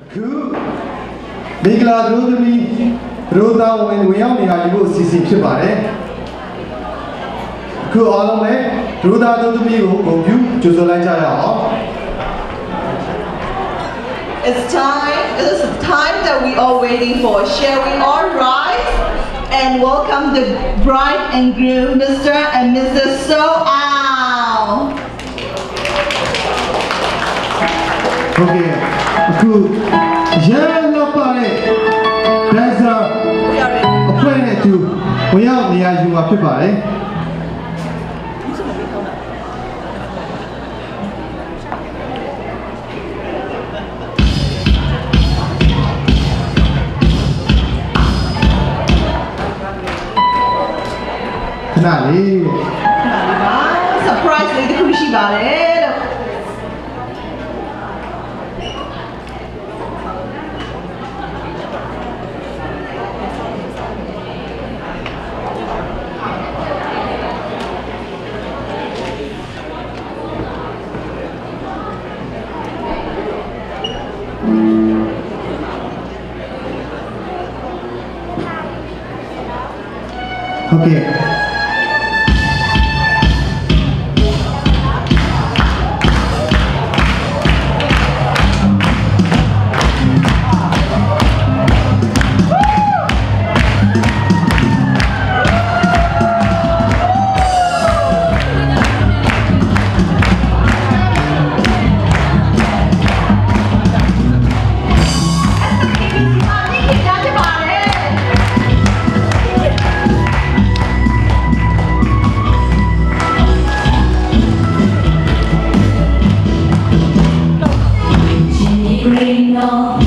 မင်္ဂလာတို့သမီးတို့သားဝင်ရောက်နေရယူဖို့အစီအစဉ်ဖြစ်ပါတယ်အခုအားလုံးပဲတို့သားတို့သမီးကိုဂုဏ်ပြုကြိုဆိုလိုက်ကြရအောင် It's the time that we are waiting for. Shall we all rise and welcome the bride and groom, Mr. and Mrs. So-Ao. Okay,အခုရဲလောက်ပါလေဒါဆိုအဖွဲ့နဲ့သူဝင်ရောက်နေရယူမှာဖြစ်ပါတယ်ခဏလေး surprise လေးတစ်ခုရှိပါတယ်လို့ Okay. No.